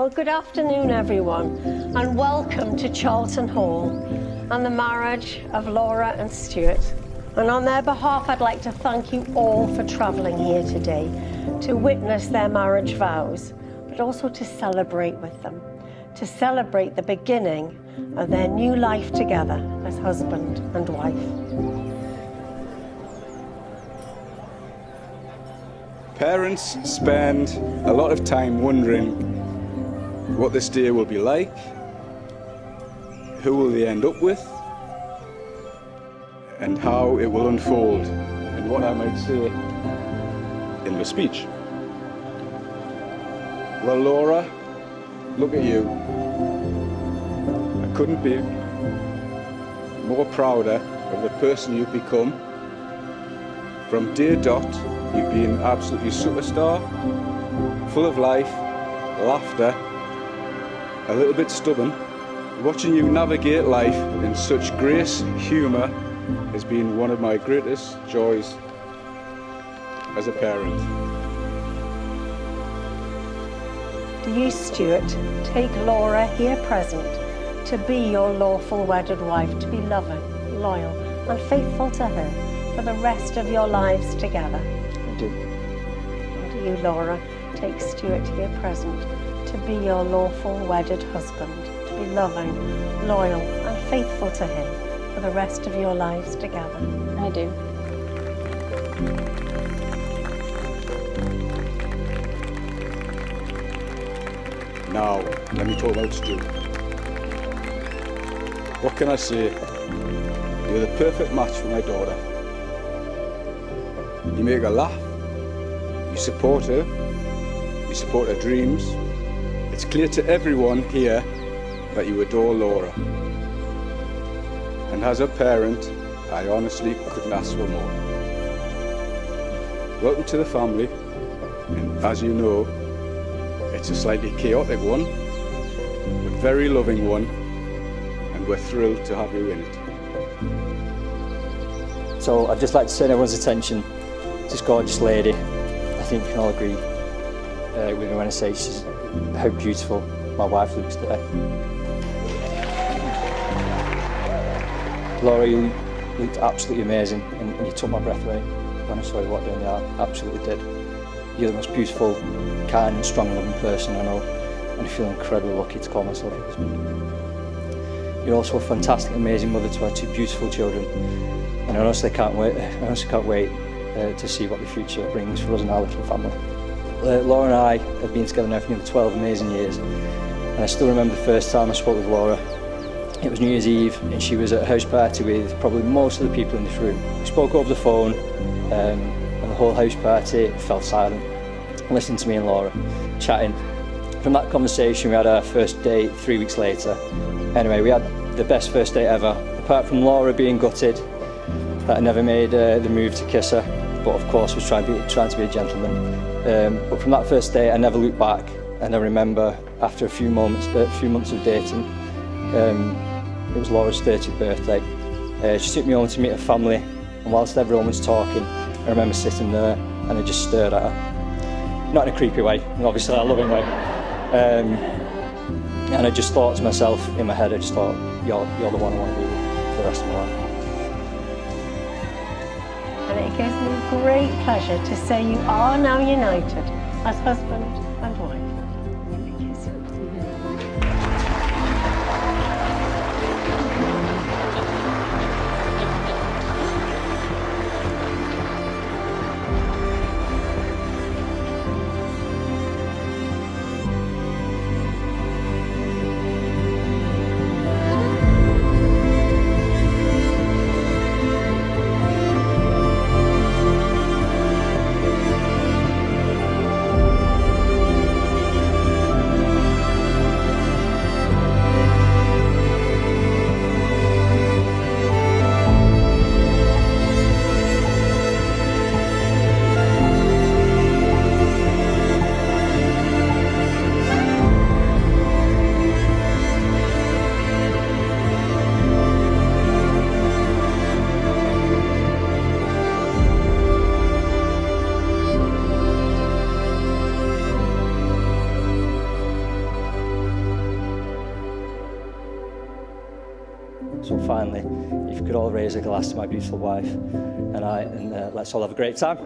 Well, good afternoon, everyone, and welcome to Charlton Hall and the marriage of Laura and Stuart. And on their behalf, I'd like to thank you all for travelling here today to witness their marriage vows, but also to celebrate with them, to celebrate the beginning of their new life together as husband and wife. Parents spend a lot of time wondering what this day will be like, who will they end up with, and how it will unfold in what I might say in the speech. Well, Laura, look at you. I couldn't be more prouder of the person you've become. From day dot, you've been absolutely superstar, full of life, laughter, a little bit stubborn. Watching you navigate life in such grace, humour, has been one of my greatest joys as a parent. Do you, Stuart, take Laura here present to be your lawful wedded wife, to be loving, loyal and faithful to her for the rest of your lives together? I do. And do you, Laura, take Stuart here present to be your lawful wedded husband, to be loving, loyal and faithful to him for the rest of your lives together? I do. Now, let me talk about Stu. What can I say? You're the perfect match for my daughter. You make her laugh, you support her dreams. It's clear to everyone here that you adore Laura. And as a parent, I honestly couldn't ask for more. Welcome to the family, and as you know, it's a slightly chaotic one, but very loving one, and we're thrilled to have you in it. So I'd just like to turn everyone's attention to this gorgeous lady. I think we can all agree with me when I say how beautiful my wife looks today. Laura, you looked absolutely amazing, and you took my breath away when I saw you walk down the aisle. Absolutely did. You're the most beautiful, kind and strong loving person I know, and I feel incredibly lucky to call myself your husband. You're also a fantastic, amazing mother to our two beautiful children, and I honestly can't wait to see what the future brings for us and our little family. Laura and I have been together now for nearly 12 amazing years, and I still remember the first time I spoke with Laura. It was New Year's Eve, and she was at a house party with probably most of the people in this room. We spoke over the phone, and the whole house party fell silent, listening to me and Laura chatting. From that conversation, we had our first date 3 weeks later. Anyway, we had the best first date ever, apart from Laura being gutted that I never made the move to kiss her, but of course was trying to be a gentleman. But from that first date, I never looked back, and I remember after a few months of dating, it was Laura's 30th birthday. She took me home to meet her family, and whilst everyone was talking, I remember sitting there and I just stared at her. Not in a creepy way, obviously a loving way. And I just thought to myself, in my head, I just thought, you're the one I want to be with for the rest of my life. And it gives me great pleasure to say you are now united as husband and wife. Thank you, sir. So finally, if you could all raise a glass to my beautiful wife and I, and let's all have a great time.